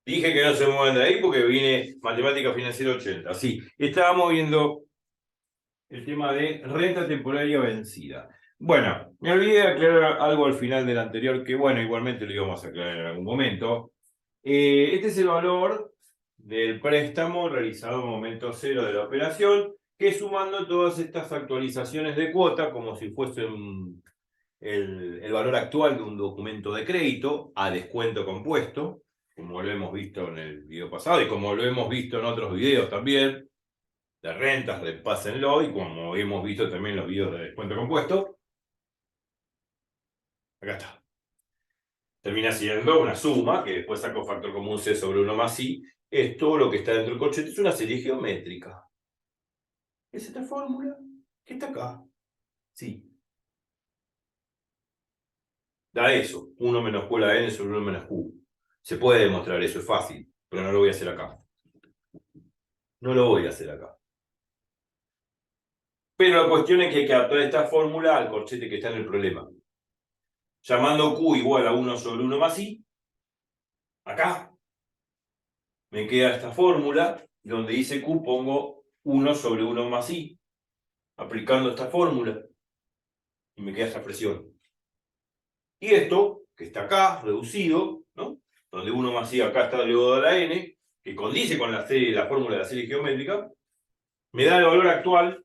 Dije que no se muevan de ahí porque viene Matemática Financiera 80. Sí, estábamos viendo el tema de renta temporaria vencida. Bueno, me olvidé de aclarar algo al final del anterior, que bueno, igualmente lo íbamos a aclarar en algún momento. Este es el valor del préstamo realizado en momento cero de la operación, que sumando todas estas actualizaciones de cuota, como si fuesen el valor actual de un documento de crédito a descuento compuesto, como lo hemos visto en el video pasado y como lo hemos visto en otros videos también, de rentas, repásenlo, y como hemos visto también en los videos de descuento compuesto, acá está. Termina siendo una suma, que después saco factor común C sobre 1 más I, es todo lo que está dentro del corchete, es una serie geométrica. ¿Es esta fórmula? ¿Qué está acá? Sí. Da eso, 1 menos Q a la N sobre 1 menos Q. Se puede demostrar eso, es fácil, pero no lo voy a hacer acá. No lo voy a hacer acá. Pero la cuestión es que hay que adaptar esta fórmula al corchete que está en el problema. Llamando Q igual a 1 sobre 1 más I, acá me queda esta fórmula, donde dice Q pongo 1 sobre 1 más I, aplicando esta fórmula, y me queda esta expresión. Y esto, que está acá, reducido, ¿no? Donde 1 más I acá está elevado a la N, que condice con la fórmula de la serie geométrica, me da el valor actual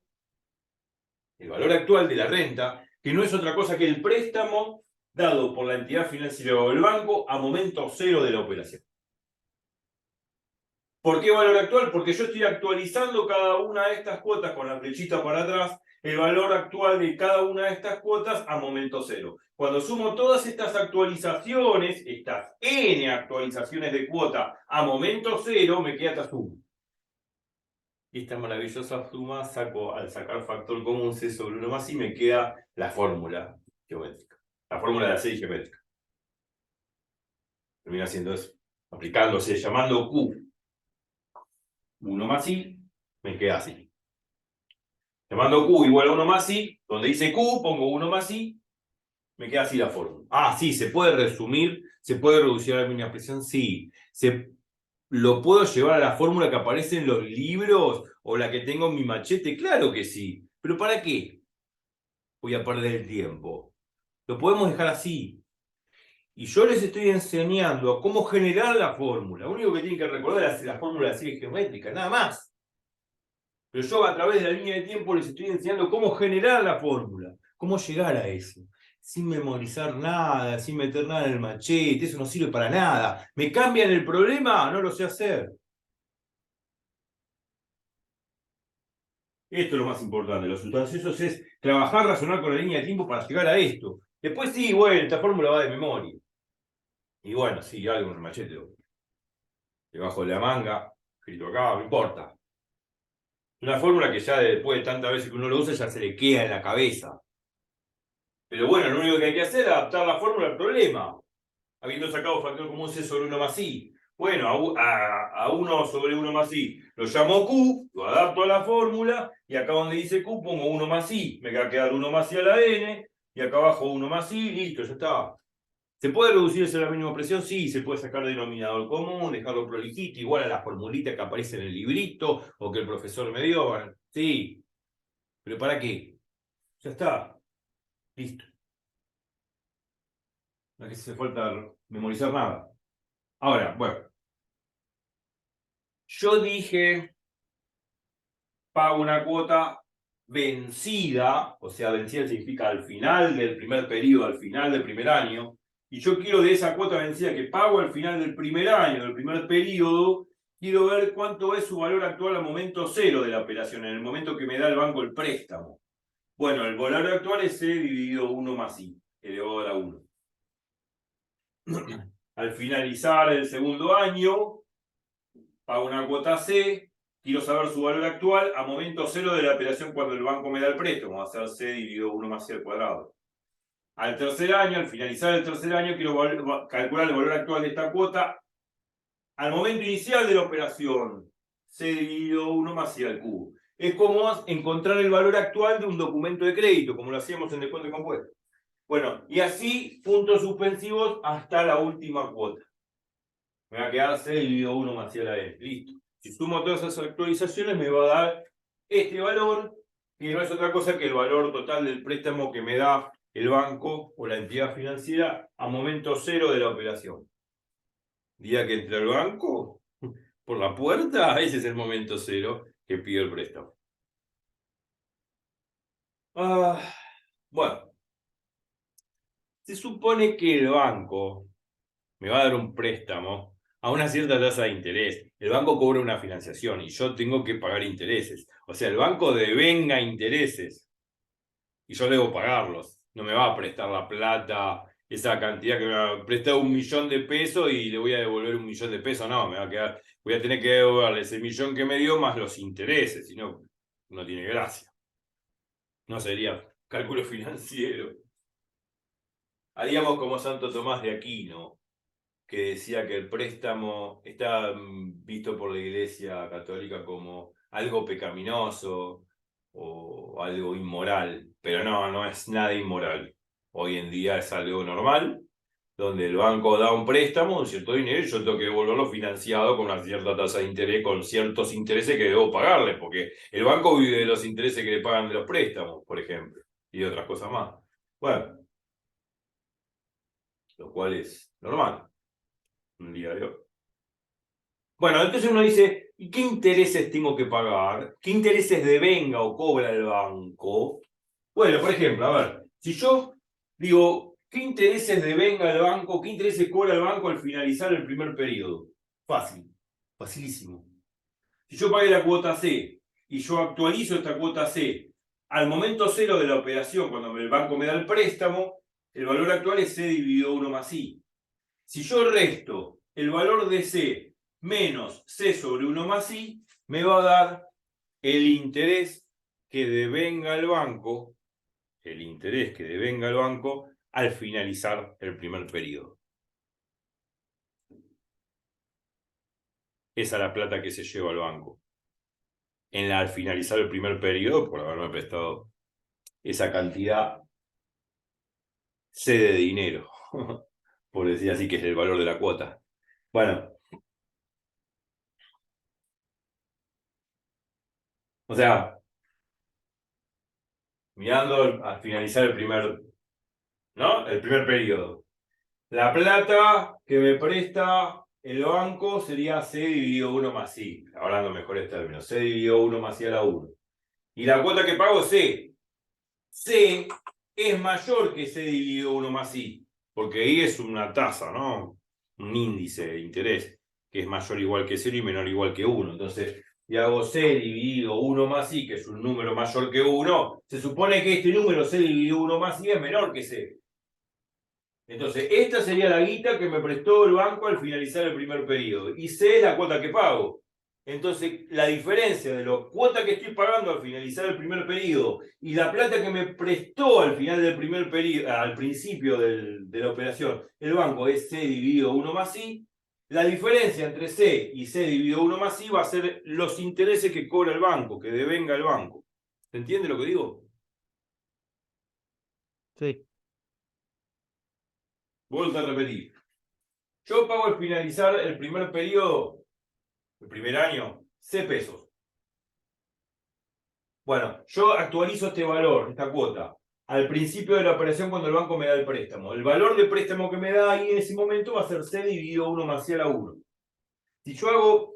de la renta, que no es otra cosa que el préstamo dado por la entidad financiera o el banco a momento cero de la operación. ¿Por qué valor actual? Porque yo estoy actualizando cada una de estas cuotas con la flechita para atrás, el valor actual de cada una de estas cuotas a momento cero. Cuando sumo todas estas actualizaciones, estas N actualizaciones de cuota a momento cero, me queda esta suma. Y esta maravillosa suma saco al sacar factor común C sobre 1 más I, me queda la fórmula geométrica. La fórmula de la serie geométrica. Termina siendo eso. Aplicándose, llamando Q 1 más I, me queda así. Llamando Q igual a 1 más I, donde dice Q, pongo 1 más I, me queda así la fórmula. Ah, sí, se puede resumir, se puede reducir a la mínima expresión, sí. ¿Lo puedo llevar a la fórmula que aparece en los libros o la que tengo en mi machete? Claro que sí. ¿Pero para qué voy a perder el tiempo? Lo podemos dejar así. Y yo les estoy enseñando a cómo generar la fórmula. Lo único que tienen que recordar es la fórmula de la serie geométrica, nada más. Pero yo a través de la línea de tiempo les estoy enseñando cómo generar la fórmula, cómo llegar a eso. Sin memorizar nada, sin meter nada en el machete, eso no sirve para nada. ¿Me cambian el problema? No lo sé hacer. Esto es lo más importante. Lo sustancioso es trabajar, razonar con la línea de tiempo para llegar a esto. Después sí, bueno, esta fórmula va de memoria. Y bueno, sí, algo en el machete. Debajo de la manga, escrito acá, no importa. Una fórmula que ya después de tantas veces que uno lo usa ya se le queda en la cabeza. Pero bueno, lo único que hay que hacer es adaptar la fórmula al problema. Habiendo sacado factor común C sobre 1 más I. Bueno, a 1 sobre 1 más I lo llamo Q, lo adapto a la fórmula, y acá donde dice Q pongo 1 más I. Me va a quedar 1 más I a la N, y acá abajo 1 más I, listo, ya está. ¿Se puede reducir eso a la mínima presión? Sí, se puede sacar denominador común, dejarlo prolijito, igual a la formulita que aparece en el librito, o que el profesor me dio. Bueno, sí. ¿Pero para qué? Ya está. Listo. No es que se falta memorizar nada. Ahora, bueno. Yo dije, pago una cuota vencida, o sea, vencida significa al final del primer periodo, al final del primer año, y yo quiero de esa cuota vencida que pago al final del primer año, del primer periodo, quiero ver cuánto es su valor actual al momento cero de la operación, en el momento que me da el banco el préstamo. Bueno, el valor actual es C dividido 1 más I, elevado a la 1. Al finalizar el segundo año, pago una cuota C, quiero saber su valor actual a momento cero de la operación cuando el banco me da el préstamo, va a ser C dividido 1 más C al cuadrado. Al tercer año, al finalizar el tercer año, quiero calcular el valor actual de esta cuota al momento inicial de la operación, C dividido 1 más C al cubo. Es como encontrar el valor actual de un documento de crédito, como lo hacíamos en descuento compuesto. Bueno, y así, puntos suspensivos hasta la última cuota. Me va a quedar C dividido 1 más I a la n. Listo. Si sumo todas esas actualizaciones me va a dar este valor, que no es otra cosa que el valor total del préstamo que me da el banco o la entidad financiera a momento cero de la operación. Día que entra el banco por la puerta, ese es el momento cero que pido el préstamo. Bueno, se supone que el banco me va a dar un préstamo a una cierta tasa de interés. El banco cobra una financiación y yo tengo que pagar intereses. O sea, el banco devenga intereses y yo debo pagarlos. No me va a prestar la plata, esa cantidad que me ha prestado 1.000.000 de pesos y le voy a devolver 1.000.000 de pesos. No, me va a quedar, voy a tener que devolverle ese 1.000.000 que me dio más los intereses, si no, no tiene gracia. No sería cálculo financiero. Haríamos como Santo Tomás de Aquino, que decía que el préstamo está visto por la Iglesia Católica como algo pecaminoso o algo inmoral, pero no, no es nada inmoral. Hoy en día es algo normal, donde el banco da un préstamo, un cierto dinero, y yo tengo que devolverlo financiado con una cierta tasa de interés, con ciertos intereses que debo pagarle, porque el banco vive de los intereses que le pagan de los préstamos, por ejemplo, y de otras cosas más. Bueno, lo cual es normal un día de hoy. Bueno, entonces uno dice, ¿y qué intereses tengo que pagar? ¿Qué intereses devenga o cobra el banco? Bueno, por ejemplo, a ver, si yo digo, ¿qué intereses devenga el banco? ¿Qué intereses cobra el banco al finalizar el primer periodo? Fácil, facilísimo. Si yo pagué la cuota C y yo actualizo esta cuota C al momento cero de la operación, cuando el banco me da el préstamo, el valor actual es C dividido 1 más I. Si yo resto el valor de C menos C sobre 1 más I, me va a dar el interés que devenga el banco, al finalizar el primer periodo. Esa es la plata que se lleva al banco. Al finalizar el primer periodo, por haberme prestado esa cantidad C de dinero, por decir así, que es el valor de la cuota. Bueno, o sea, mirando al finalizar el primer, ¿no? El primer periodo. La plata que me presta el banco sería C dividido 1 más I, hablando mejores términos, C dividido 1 más I a la 1. Y la cuota que pago es C. C es mayor que C dividido 1 más I, porque I es una tasa, ¿no? Un índice de interés, que es mayor o igual que 0 y menor o igual que 1. Entonces, si hago C dividido 1 más I, que es un número mayor que 1, se supone que este número C dividido 1 más I es menor que C. Entonces, esta sería la guita que me prestó el banco al finalizar el primer periodo. Y C es la cuota que pago. Entonces, la diferencia de la cuota que estoy pagando al finalizar el primer periodo y la plata que me prestó al final del primer periodo, al principio de la operación, el banco es C dividido 1 más I. La diferencia entre C y C dividido 1 más I va a ser los intereses que cobra el banco, que devenga el banco. ¿Se entiende lo que digo? Sí. Vuelvo a repetir. Yo pago al finalizar el primer periodo, el primer año, C pesos. Bueno, yo actualizo este valor, esta cuota, al principio de la operación cuando el banco me da el préstamo. El valor de préstamo que me da ahí en ese momento va a ser C dividido 1 más C a la 1. Si yo hago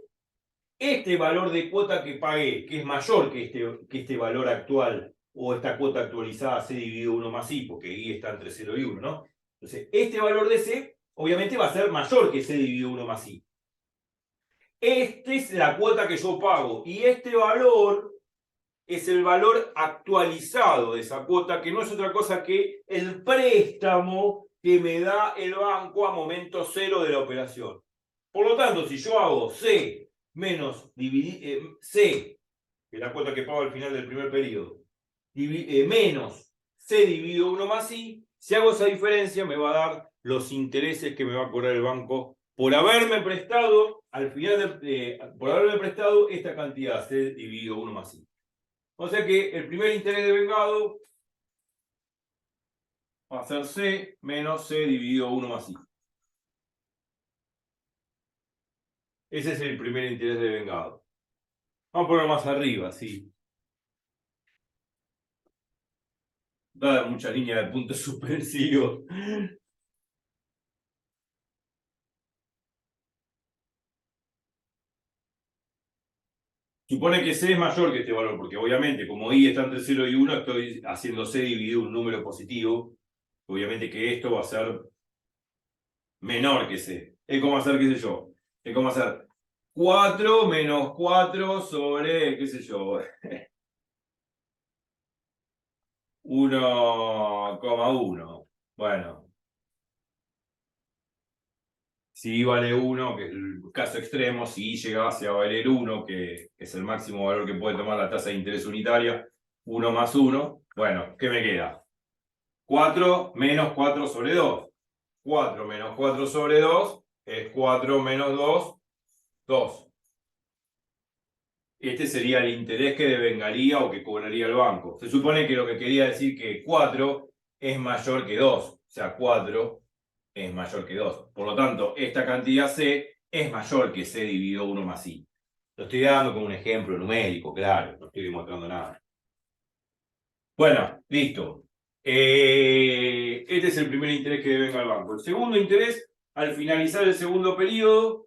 este valor de cuota que pagué, que es mayor que este valor actual, o esta cuota actualizada C dividido 1 más I, porque I está entre 0 y 1, ¿no? Entonces, este valor de C, obviamente va a ser mayor que C dividido 1 más I. Esta es la cuota que yo pago y este valor es el valor actualizado de esa cuota, que no es otra cosa que el préstamo que me da el banco a momento cero de la operación. Por lo tanto, si yo hago C menos C, que es la cuota que pago al final del primer periodo, menos C dividido 1 más I, si hago esa diferencia me va a dar los intereses que me va a cobrar el banco por haberme prestado, al final por haberme prestado esta cantidad, C dividido 1 más I. O sea que el primer interés devengado va a ser C menos C dividido 1 más I. Ese es el primer interés de vengado. Vamos a poner más arriba, sí. Da muchas líneas de puntos suspensivos. Supone que C es mayor que este valor, porque obviamente como I está entre 0 y 1, estoy haciendo C dividido un número positivo. Obviamente que esto va a ser menor que C. Es como hacer, qué sé yo, es como hacer 4 menos 4 sobre, qué sé yo, 1,1. Bueno, si I vale 1, que es el caso extremo, si I llegase a valer 1, que es el máximo valor que puede tomar la tasa de interés unitaria, 1 más 1, bueno, ¿qué me queda? 4 menos 4 sobre 2. 4 menos 4 sobre 2 es 4 menos 2, 2. Este sería el interés que devengaría o que cobraría el banco. Se supone que lo que quería decir que 4 es mayor que 2. O sea, 4 es mayor que 2. Por lo tanto, esta cantidad C es mayor que C dividido 1 más I. Lo estoy dando como un ejemplo numérico, claro, no estoy demostrando nada. Bueno, listo. Este es el primer interés que devenga el banco. El segundo interés, al finalizar el segundo periodo,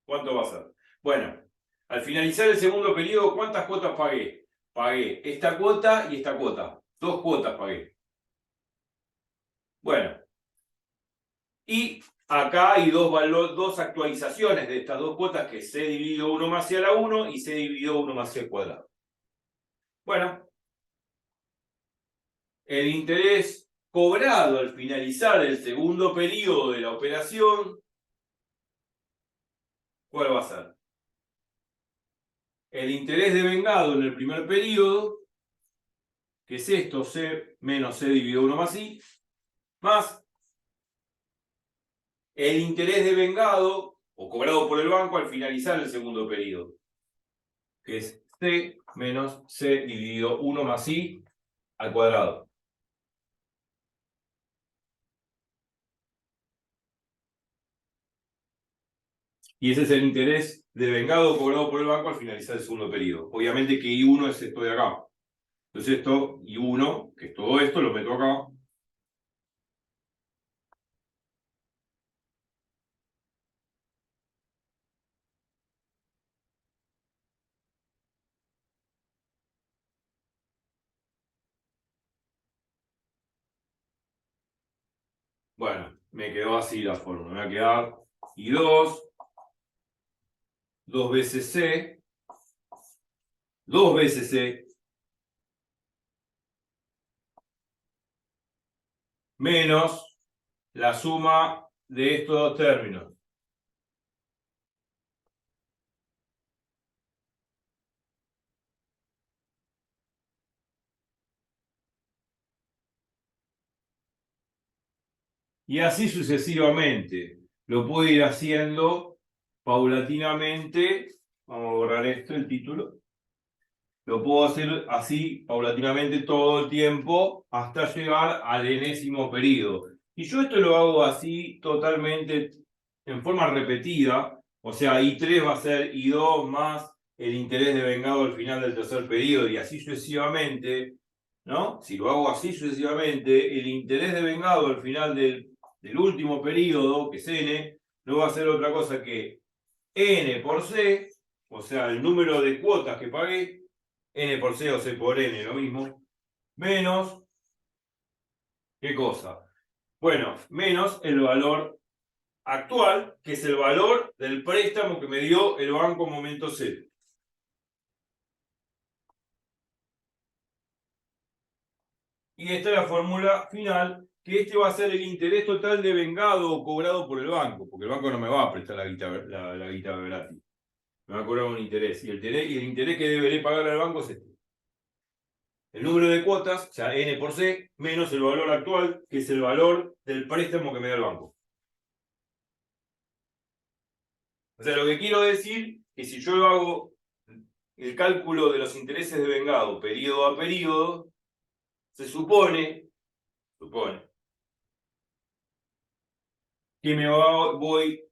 ¿cuánto va a ser? Bueno, al finalizar el segundo periodo, ¿cuántas cuotas pagué? Pagué esta cuota y esta cuota. 2 cuotas pagué. Bueno, y acá hay dos actualizaciones de estas dos cuotas, que C dividido 1 más C a la 1 y C dividido 1 más C al cuadrado. Bueno, el interés cobrado al finalizar el segundo periodo de la operación, ¿cuál va a ser? El interés devengado en el primer periodo, que es esto, C menos C dividido 1 más I, más el interés devengado o cobrado por el banco al finalizar el segundo periodo, que es C menos C dividido 1 más I al cuadrado. Y ese es el interés devengado cobrado por el banco al finalizar el segundo periodo. Obviamente que I1 es esto de acá. Entonces esto, I1, que es todo esto, lo meto acá. Bueno, me quedó así la fórmula. Me va a quedar I2, 2 veces C, 2 veces C, menos la suma de estos dos términos. Y así sucesivamente. Lo puedo ir haciendo paulatinamente. Vamos a borrar esto, el título. Lo puedo hacer así paulatinamente todo el tiempo hasta llegar al enésimo periodo. Y yo esto lo hago así totalmente en forma repetida. O sea, I3 va a ser I2 más el interés devengado al final del tercer periodo y así sucesivamente, ¿no? Si lo hago así sucesivamente, el interés devengado al final del último periodo, que es N, no va a ser otra cosa que N por C, o sea, el número de cuotas que pagué, N por C o C por N, lo mismo, menos, ¿qué cosa? Bueno, menos el valor actual, que es el valor del préstamo que me dio el banco momento C. Y esta es la fórmula final, que este va a ser el interés total devengado o cobrado por el banco, porque el banco no me va a prestar la guita gratis. Me va a cobrar un interés. Y el interés que deberé pagar al banco es este. El número de cuotas, o sea, N por C, menos el valor actual, que es el valor del préstamo que me da el banco. O sea, lo que quiero decir es que si yo hago el cálculo de los intereses de vengado periodo a periodo, se supone que voy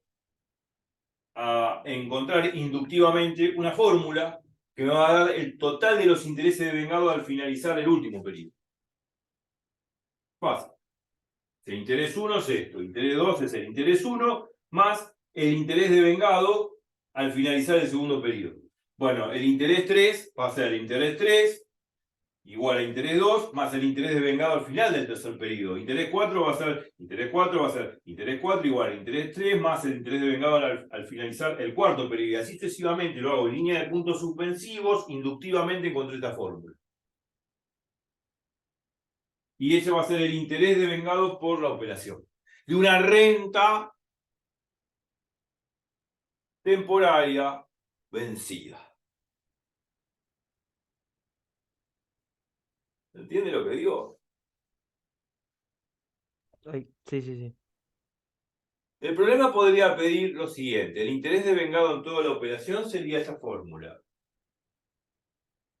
a encontrar inductivamente una fórmula que me va a dar el total de los intereses devengados al finalizar el último periodo. Fácil. El interés 1 es esto, el interés 2 es el interés 1 más el interés devengado al finalizar el segundo periodo. Bueno, el interés 3 va a ser el interés 3 igual a interés 2 más el interés devengado al final del tercer periodo. Interés 4 va a ser interés 4 va a ser interés 4 igual a interés 3 más el interés devengado al finalizar el cuarto periodo. Y así sucesivamente lo hago en línea de puntos suspensivos, inductivamente encontré esta fórmula. Y ese va a ser el interés devengado por la operación. De una renta temporaria vencida. ¿Entiende lo que digo? Ay, sí, sí, sí. El problema podría pedir lo siguiente. El interés devengado en toda la operación sería esta fórmula.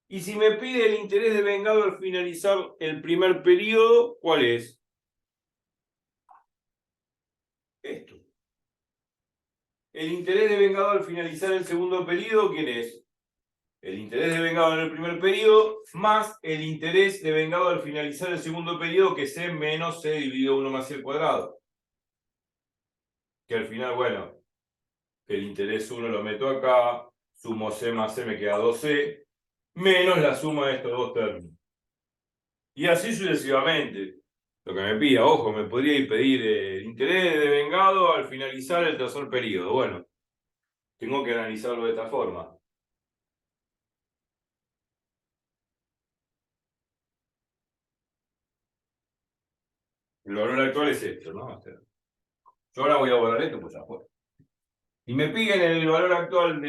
Y si me pide el interés devengado al finalizar el primer periodo, ¿cuál es? Esto. El interés devengado al finalizar el segundo periodo, ¿quién es? El interés devengado en el primer periodo más el interés devengado al finalizar el segundo periodo, que es C menos C dividido 1 más C al cuadrado. Que al final, bueno, el interés 1 lo meto acá, sumo C más C me queda 2C, menos la suma de estos dos términos. Y así sucesivamente. Lo que me pida, ojo, me podría pedir interés devengado al finalizar el tercer periodo. Bueno, tengo que analizarlo de esta forma. El valor actual es esto, ¿no? O sea, yo ahora voy a borrar esto, pues ya fue. Y me piden el valor actual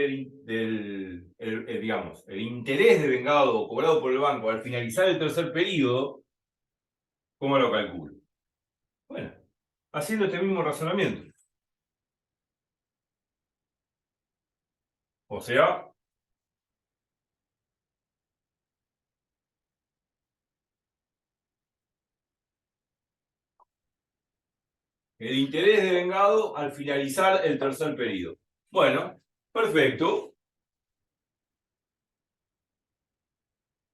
digamos, el interés devengado cobrado por el banco al finalizar el tercer periodo, ¿cómo lo calculo? Bueno, haciendo este mismo razonamiento. O sea, el interés devengado al finalizar el tercer periodo. Bueno, perfecto.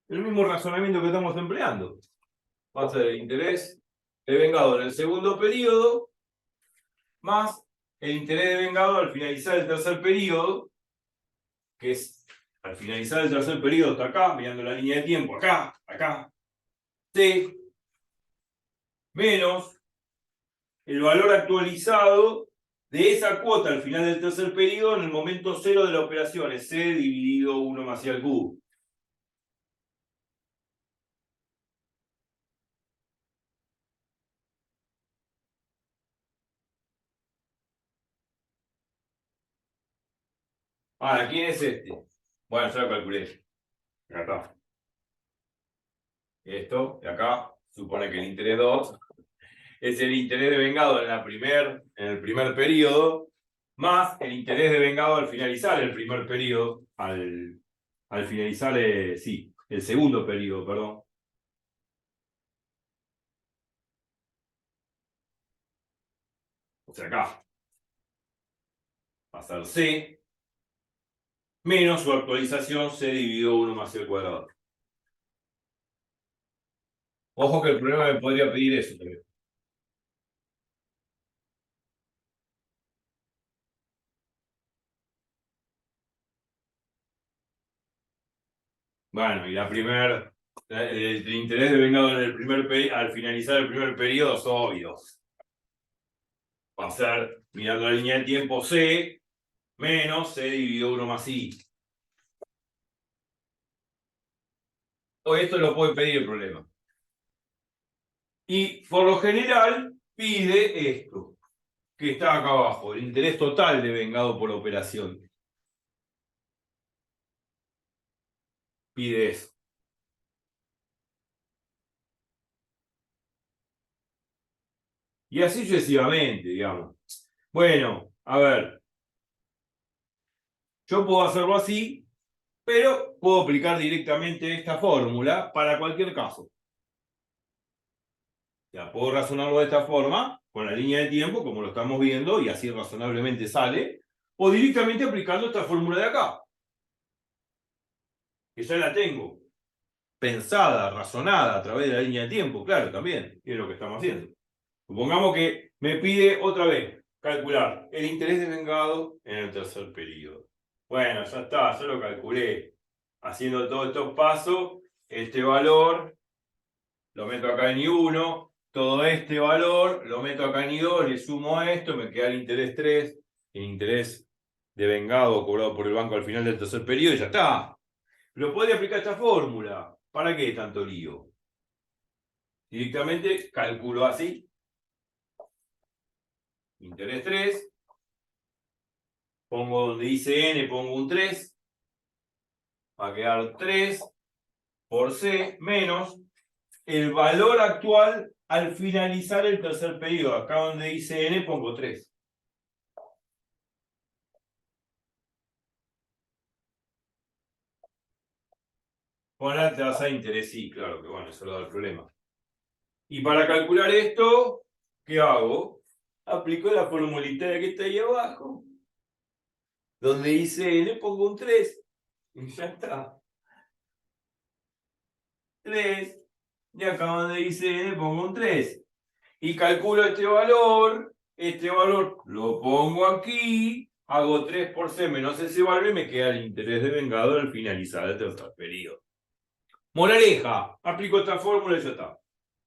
El mismo razonamiento que estamos empleando. Va a ser el interés devengado en el segundo periodo más el interés devengado al finalizar el tercer periodo, que es al finalizar el tercer periodo está acá, mirando la línea de tiempo, acá, T, menos el valor actualizado de esa cuota al final del tercer periodo en el momento cero de la operación, es C dividido 1 más C al cubo. Ahora, ¿quién es este? Bueno, ya lo calculé. Acá está. Esto de acá supone que el interés 2 es el interés devengado en el primer periodo, más el interés devengado al finalizar el primer periodo, al finalizar, sí, el segundo periodo, perdón. O sea, acá va a ser C menos su actualización C dividido 1 más C al cuadrado. Ojo que el problema me podría pedir eso también. Bueno, y el interés devengado en el al finalizar el primer periodo es obvio. Va a ser, mirando la línea de tiempo, C menos C dividido 1 más I. O esto lo puede pedir el problema. Y por lo general pide esto, que está acá abajo, el interés total devengado por la operación. Pide eso. Y así sucesivamente, digamos. Bueno, a ver, yo puedo hacerlo así, pero puedo aplicar directamente esta fórmula para cualquier caso. Ya puedo razonarlo de esta forma, con la línea de tiempo, como lo estamos viendo, y así razonablemente sale, o directamente aplicando esta fórmula de acá, que ya la tengo pensada, razonada a través de la línea de tiempo, claro, también, que es lo que estamos haciendo. Supongamos que me pide otra vez calcular el interés devengado en el tercer periodo. Bueno, ya está, ya lo calculé. Haciendo todos estos pasos, este valor lo meto acá en I1, todo este valor lo meto acá en I2, le sumo esto, me queda el interés 3, el interés devengado cobrado por el banco al final del tercer periodo y ya está. Pero podría aplicar esta fórmula. ¿Para qué tanto lío? Directamente calculo así. Interés 3. Pongo donde dice n, pongo un 3. Va a quedar 3 por c menos el valor actual al finalizar el tercer periodo. Acá donde dice n pongo 3. Con la tasa de interés, sí, claro que bueno, eso lo da el problema. Y para calcular esto, ¿qué hago? Aplico la formulita que está ahí abajo. Donde dice n pongo un 3. Y ya está. 3. Y acá donde dice n pongo un 3. Y calculo este valor lo pongo aquí, hago 3 por c menos ese valor y me queda el interés devengado al finalizar el tercer periodo. Moraleja, aplico esta fórmula y ya está.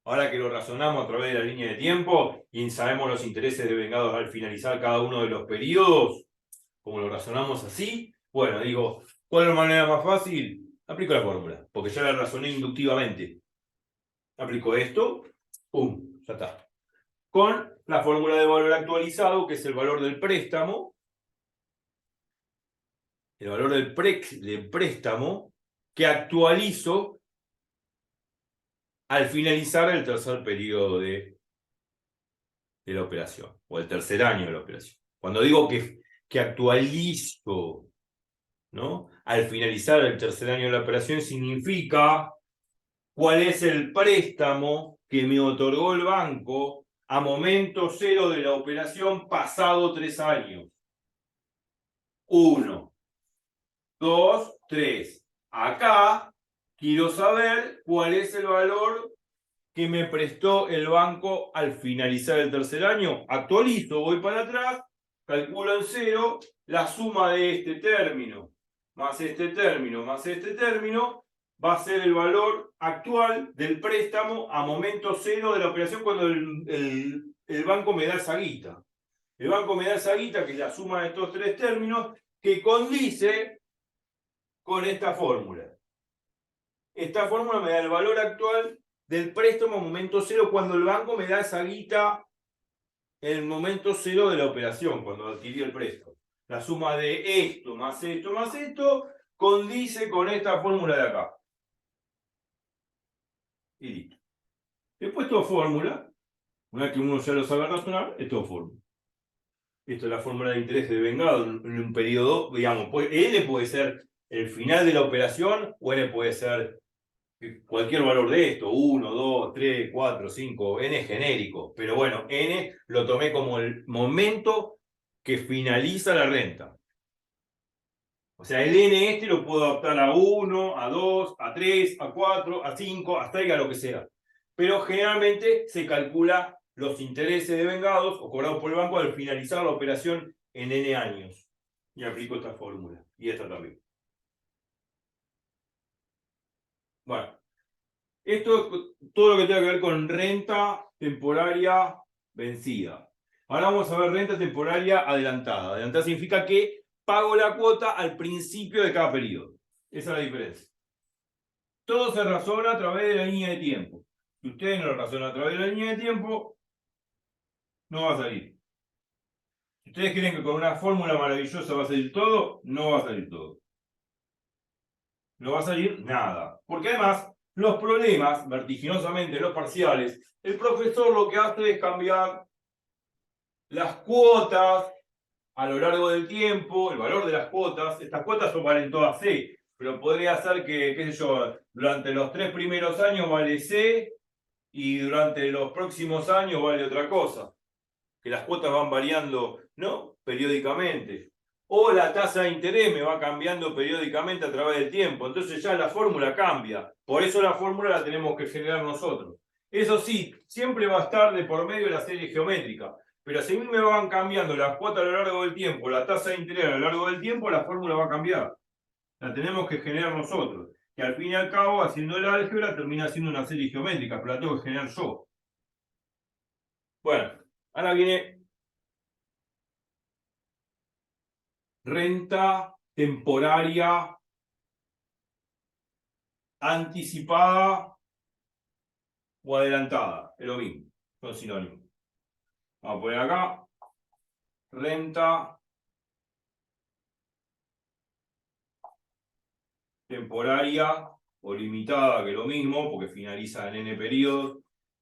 Ahora que lo razonamos a través de la línea de tiempo y sabemos los intereses devengados al finalizar cada uno de los periodos, como lo razonamos así, bueno, digo, ¿cuál es la manera más fácil? Aplico la fórmula, porque ya la razoné inductivamente. Aplico esto, ¡pum! Ya está. Con la fórmula de valor actualizado, que es el valor del préstamo, el valor del préstamo que actualizo al finalizar el tercer periodo de la operación, o el tercer año de la operación. Cuando digo que actualizo, ¿no? Al finalizar el tercer año de la operación, significa cuál es el préstamo que me otorgó el banco a momento cero de la operación pasado 3 años. 1, 2, 3. Acá quiero saber cuál es el valor que me prestó el banco al finalizar el tercer año. Actualizo, voy para atrás, calculo en 0 la suma de este término más este término más este término va a ser el valor actual del préstamo a momento cero de la operación cuando el banco me da esa guita. El banco me da esa guita, que es la suma de estos tres términos, que condice con esta fórmula. Esta fórmula me da el valor actual del préstamo a momento cero cuando el banco me da esa guita en el momento cero de la operación, cuando adquirí el préstamo. La suma de esto más esto más esto condice con esta fórmula de acá. Y listo. Después todo fórmula, una vez que uno ya lo sabe razonar, es todo fórmula. Esto es la fórmula de interés devengado en un periodo, digamos, N puede ser el final de la operación o N puede ser cualquier valor de esto, 1, 2, 3, 4, 5, N es genérico, pero bueno, N lo tomé como el momento que finaliza la renta. O sea, el N este lo puedo adaptar a 1, a 2, a 3, a 4, a 5, hasta ahí a lo que sea. Pero generalmente se calcula los intereses devengados o cobrados por el banco al finalizar la operación en N años. Y aplico esta fórmula. Y esta también. Bueno, esto es todo lo que tenga que ver con renta temporaria vencida. Ahora vamos a ver renta temporaria adelantada. Adelantada significa que pago la cuota al principio de cada periodo. Esa es la diferencia. Todo se razona a través de la línea de tiempo. Si ustedes no lo razonan a través de la línea de tiempo, no va a salir. Si ustedes creen que con una fórmula maravillosa va a salir todo, no va a salir todo. No va a salir nada. Porque además, los problemas, vertiginosamente los parciales, el profesor lo que hace es cambiar las cuotas a lo largo del tiempo, el valor de las cuotas. Estas cuotas son valen todas C, pero podría ser que, qué sé yo, durante los 3 primeros años vale C, y durante los próximos años vale otra cosa. Que las cuotas van variando, ¿no? Periódicamente. O la tasa de interés me va cambiando periódicamente a través del tiempo. Entonces ya la fórmula cambia. Por eso la fórmula la tenemos que generar nosotros. Eso sí, siempre va a estar de por medio de la serie geométrica. Pero si a mí me van cambiando las cuotas a lo largo del tiempo, la tasa de interés a lo largo del tiempo, la fórmula va a cambiar. La tenemos que generar nosotros. Que al fin y al cabo, haciendo el álgebra, termina siendo una serie geométrica, pero la tengo que generar yo. Bueno, ahora viene renta temporaria anticipada o adelantada. Es lo mismo, son sinónimos. Vamos a poner acá renta temporaria o limitada, que es lo mismo, porque finaliza en n periodos.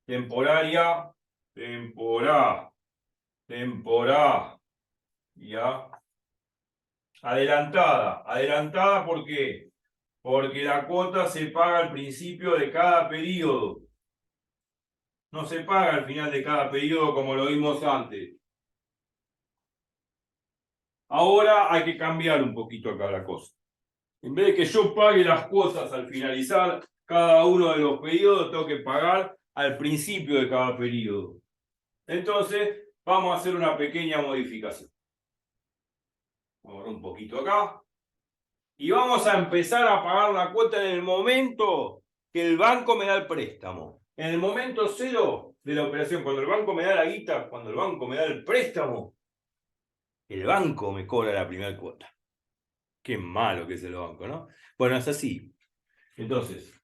Temporaria, ya. Adelantada. Adelantada, ¿por qué? Porque la cuota se paga al principio de cada periodo. No se paga al final de cada periodo como lo vimos antes. Ahora hay que cambiar un poquito acá la cosa. En vez de que yo pague las cuotas al finalizar cada uno de los periodos, tengo que pagar al principio de cada periodo. Entonces, vamos a hacer una pequeña modificación. Vamos a ver un poquito acá. Y vamos a empezar a pagar la cuota en el momento que el banco me da el préstamo. En el momento cero de la operación, cuando el banco me da la guita, cuando el banco me da el préstamo, el banco me cobra la primera cuota. Qué malo que es el banco, ¿no? Bueno, es así. Entonces,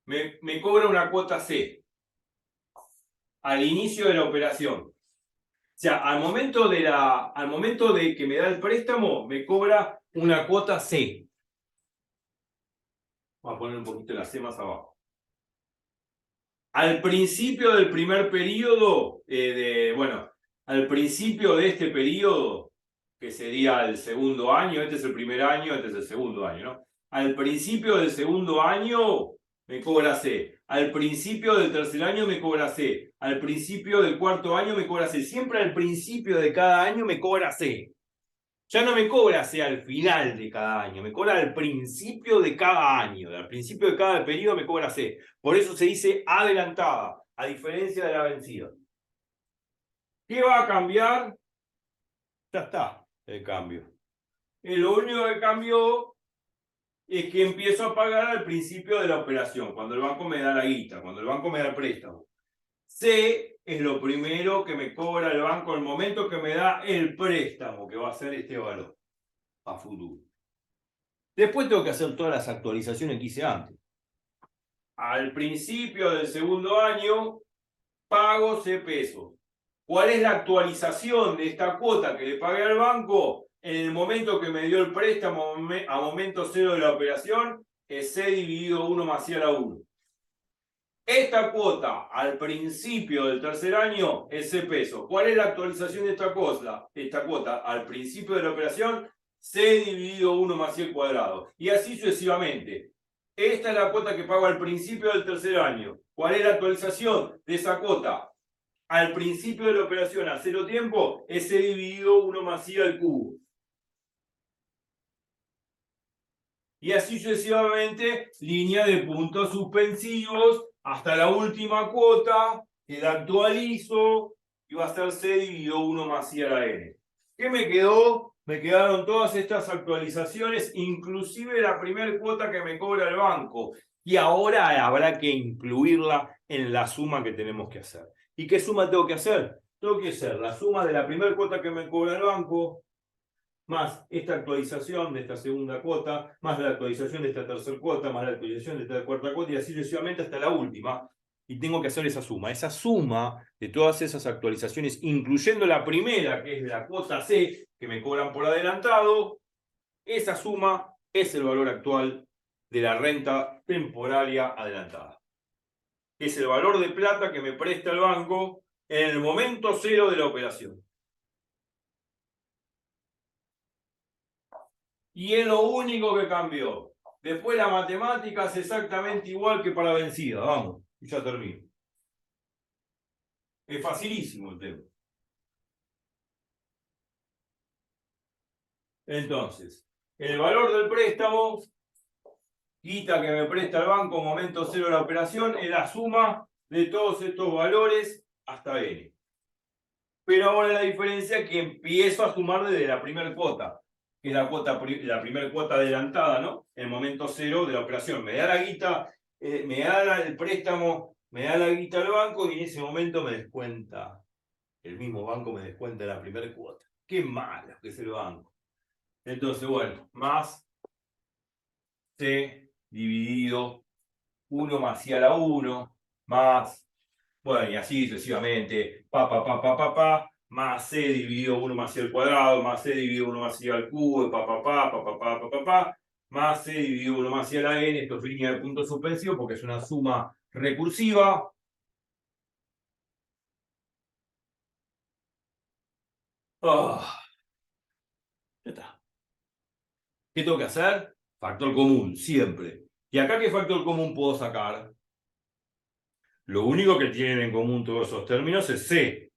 me cobra una cuota C al inicio de la operación. O sea, al momento de que me da el préstamo, me cobra una cuota C. Vamos a poner un poquito la C más abajo. Al principio del primer periodo, al principio de este periodo, que sería el segundo año, este es el primer año, este es el segundo año, ¿no? Al principio del segundo año me cobra C. Al principio del tercer año me cobra C. Al principio del cuarto año me cobra C. Siempre al principio de cada año me cobra C. Ya no me cobra C al final de cada año, me cobra al principio de cada año. Al principio de cada periodo me cobra C. Por eso se dice adelantada, a diferencia de la vencida. ¿Qué va a cambiar? Ya está el cambio. Lo único que cambió es que empiezo a pagar al principio de la operación, cuando el banco me da la guita, cuando el banco me da el préstamo. C es lo primero que me cobra el banco el momento que me da el préstamo, que va a ser este valor a futuro. Después tengo que hacer todas las actualizaciones que hice antes. Al principio del segundo año, pago C pesos. ¿Cuál es la actualización de esta cuota que le pagué al banco? En el momento que me dio el préstamo a momento cero de la operación, es C dividido 1 más C a la 1. Esta cuota al principio del tercer año es C pesos. ¿Cuál es la actualización de esta cuota al principio de la operación? C dividido 1 más C al cuadrado. Y así sucesivamente. Esta es la cuota que pago al principio del tercer año. ¿Cuál es la actualización de esa cuota? Al principio de la operación a cero tiempo es C dividido 1 más C al cubo. Y así sucesivamente, línea de puntos suspensivos hasta la última cuota, que la actualizo y va a ser C dividido 1 más C a la n. ¿Qué me quedó? Me quedaron todas estas actualizaciones, inclusive la primera cuota que me cobra el banco. Y ahora habrá que incluirla en la suma que tenemos que hacer. ¿Y qué suma tengo que hacer? Tengo que hacer la suma de la primera cuota que me cobra el banco, más esta actualización de esta segunda cuota, más la actualización de esta tercera cuota, más la actualización de esta cuarta cuota, y así sucesivamente hasta la última. Y tengo que hacer esa suma. Esa suma de todas esas actualizaciones, incluyendo la primera, que es la cuota C, que me cobran por adelantado, esa suma es el valor actual de la renta temporaria adelantada. Es el valor de plata que me presta el banco en el momento cero de la operación. Y es lo único que cambió. Después la matemática es exactamente igual que para vencida. Vamos, y ya termino. Es facilísimo el tema. Entonces, el valor del préstamo, guita que me presta el banco, momento cero de la operación, es la suma de todos estos valores hasta n. Pero ahora la diferencia es que empiezo a sumar desde la primera cuota, que es la primera cuota adelantada, ¿no? El momento cero de la operación. Me da la guita, me da el préstamo, me da la guita al banco y en ese momento me descuenta. El mismo banco me descuenta la primera cuota. Qué malo que es el banco. Entonces, bueno, más C dividido 1 más I a la 1, más, bueno, y así sucesivamente, más C dividido 1 más I al cuadrado, más C dividido 1 más I al cubo, más C dividido 1 más I a la n, esto es línea de punto suspensivo porque es una suma recursiva. Ya está. ¿Qué tengo que hacer? Factor común, siempre. ¿Y acá qué factor común puedo sacar? Lo único que tienen en común todos esos términos es C.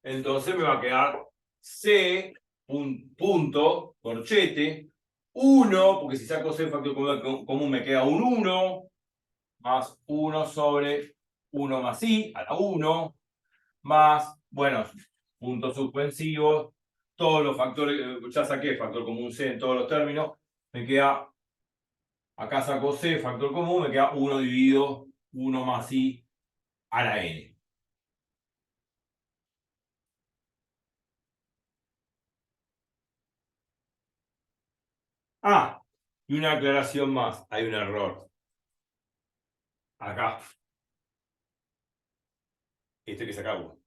Entonces me va a quedar C, punto, corchete, 1, porque si saco C factor común me queda un 1, más 1 sobre 1 más I a la 1, más, bueno, puntos suspensivos, todos los factores, ya saqué factor común C en todos los términos, me queda, acá saco C, factor común, me queda 1 dividido 1 más I a la N. Ah, y una aclaración más, hay un error. Acá. Esto hay que sacarlo.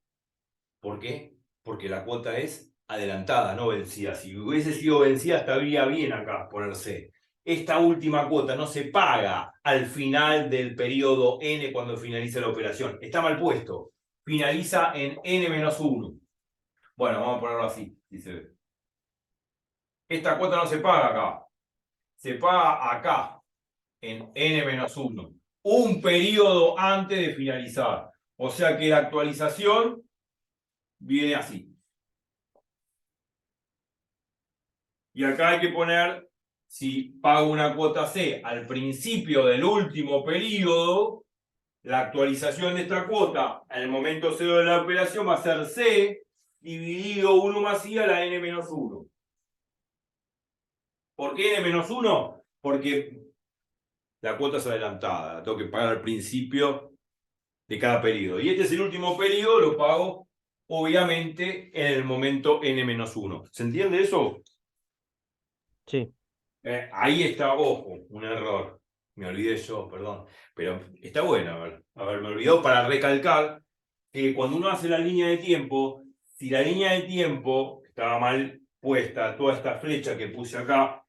¿Por qué? Porque la cuota es adelantada, no vencida. Si hubiese sido vencida, estaría bien acá ponerse. Esta última cuota no se paga al final del periodo n cuando finaliza la operación. Está mal puesto. Finaliza en n-1. Bueno, vamos a ponerlo así. Dice. Esta cuota no se paga acá. Se paga acá, en n-1. Un periodo antes de finalizar. O sea que la actualización viene así. Y acá hay que poner, si pago una cuota C al principio del último periodo, la actualización de esta cuota al momento cero de la operación va a ser C dividido 1 más I a la n-1. ¿Por qué n-1? Porque la cuota es adelantada, la tengo que pagar al principio de cada periodo. Y este es el último periodo, lo pago obviamente en el momento n-1. ¿Se entiende eso? Sí. Ahí está, ojo, un error. Me olvidé yo, perdón. Pero está bueno me olvidó para recalcar que cuando uno hace la línea de tiempo, si la línea de tiempo estaba mal puesta, toda esta flecha que puse acá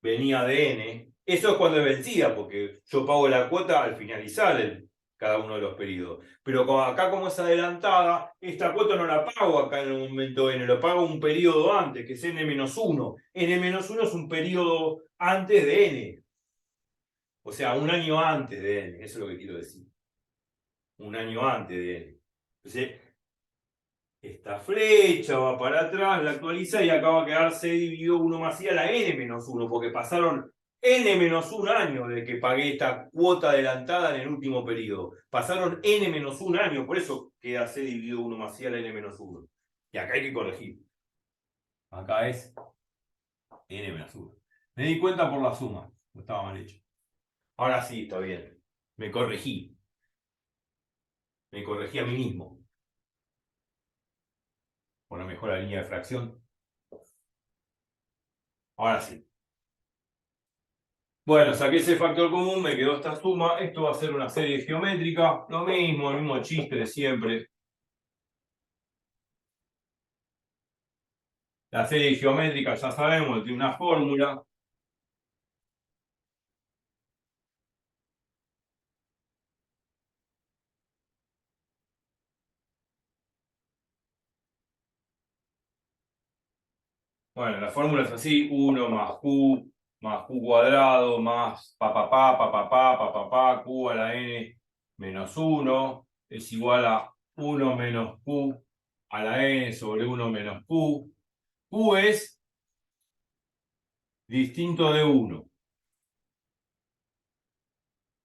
venía de n, eso es cuando es vencida, porque yo pago la cuota al finalizar cada uno de los periodos. Pero acá como es adelantada, esta cuota no la pago acá en el momento n, lo pago un periodo antes, que es n-1. N-1 es un periodo antes de n. O sea, un año antes de n, eso es lo que quiero decir. Un año antes de n. Entonces, esta flecha va para atrás, la actualiza y acá va a quedar C dividido 1 más I a la n-1, porque pasaron n-1 años de que pagué esta cuota adelantada en el último periodo. Pasaron n-1 años, por eso queda C dividido 1 más I a la n-1. Y acá hay que corregir. Acá es n-1. Me di cuenta por la suma, no estaba mal hecho. Ahora sí, está bien. Me corregí. Me corregí a mí mismo. Bueno, mejor la línea de fracción. Ahora sí. Bueno, saqué ese factor común, me quedó esta suma. Esto va a ser una serie geométrica. Lo mismo, el mismo chiste de siempre. La serie geométrica ya sabemos, tiene una fórmula. Bueno, la fórmula es así, 1 más Q más q cuadrado más pa, q a la n menos 1 es igual a 1 menos q a la n sobre 1 menos q. Q es distinto de 1,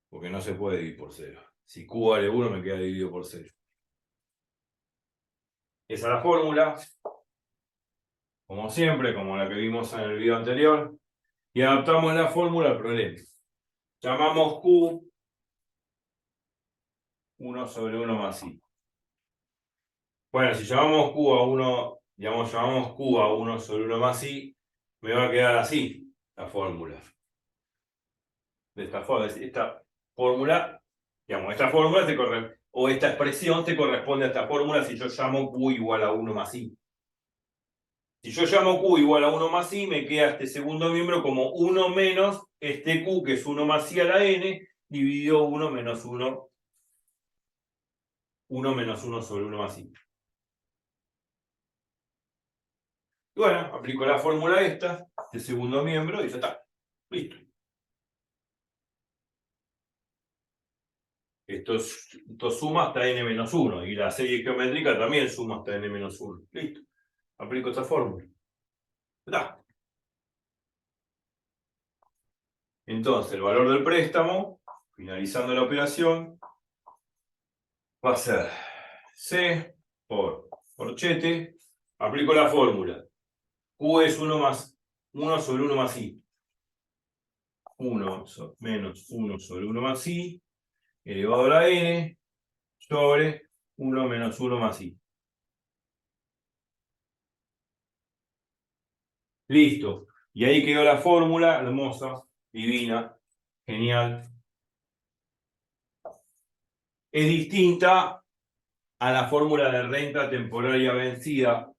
porque no se puede dividir por 0. Si q vale 1 me queda dividido por 0. Esa es la fórmula, como siempre, como la que vimos en el video anterior, y adaptamos la fórmula al problema. Llamamos q 1 sobre 1 más i. Bueno, si llamamos q a 1, digamos, llamamos q a 1 sobre 1 más i, me va a quedar así la fórmula. De esta fórmula, digamos, esta fórmula o esta expresión te corresponde a esta fórmula si yo llamo q igual a 1 más i. Si yo llamo q igual a 1 más i, me queda este segundo miembro como 1 menos este q, que es 1 más i a la n, dividido 1 menos 1 menos 1 sobre 1 más i. Y bueno, aplico la fórmula esta, este segundo miembro, y ya está. Listo. Esto suma hasta n menos 1, y la serie geométrica también suma hasta n menos 1. Listo. Aplico esta fórmula. Ya. Entonces, el valor del préstamo, finalizando la operación, va a ser C por corchete. Aplico la fórmula. Q es 1 sobre 1 más i. 1 menos 1 sobre 1 más i, elevado a la n, sobre 1 menos 1 más i. Listo. Y ahí quedó la fórmula, hermosa, divina, genial. Es distinta a la fórmula de renta temporaria vencida.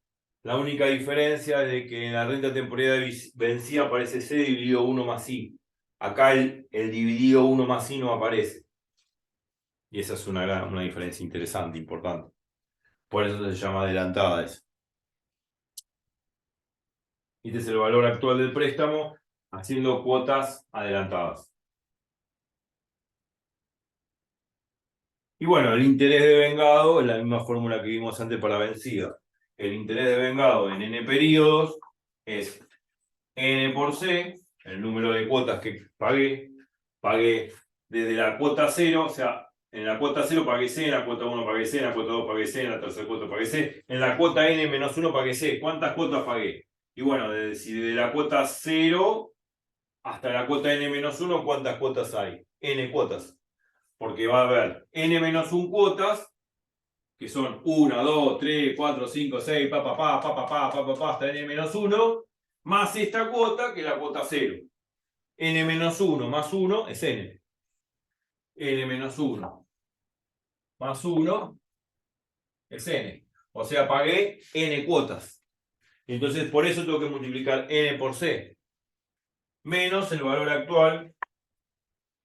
La única diferencia es de que en la renta temporaria vencida aparece C dividido 1 más I. Acá el dividido 1 más I no aparece. Y esa es una diferencia interesante, importante. Por eso se llama adelantada eso. Este es el valor actual del préstamo haciendo cuotas adelantadas. Y bueno, el interés de vengado es la misma fórmula que vimos antes para vencida. El interés de vengado en n periodos es n por c, el número de cuotas que pagué desde la cuota 0, o sea, en la cuota 0 pagué c, en la cuota 1 pagué c, en la cuota 2 pagué c, en la tercera cuota pagué c, en la cuota n menos 1 pagué c. ¿Cuántas cuotas pagué? Y bueno, si desde la cuota 0 hasta la cuota n menos 1, ¿cuántas cuotas hay? N cuotas. Porque va a haber n menos 1 cuotas, que son 1, 2, 3, 4, 5, 6, hasta n menos 1, más esta cuota, que es la cuota 0. N menos 1 más 1 es n. N menos 1 más 1 es n. O sea, pagué n cuotas. Entonces, por eso tengo que multiplicar n por c. Menos el valor actual,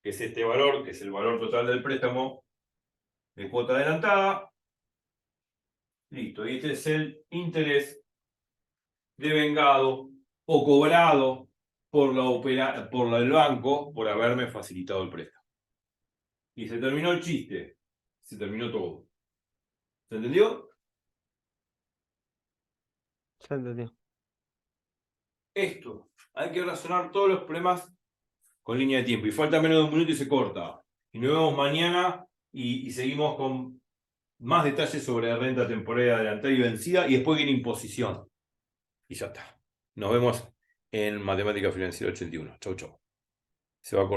que es este valor, que es el valor total del préstamo de cuota adelantada. Listo. Y este es el interés devengado o cobrado por el banco por haberme facilitado el préstamo. Y se terminó el chiste. Se terminó todo. ¿Se entendió? Se entendió. Esto. Hay que razonar todos los problemas con línea de tiempo. Y falta menos de un minuto y se corta. Y nos vemos mañana y seguimos con más detalles sobre renta temporaria adelantada y vencida. Y después viene imposición. Y ya está. Nos vemos en Matemática Financiera 81. Chau, chau. Se va a cortar.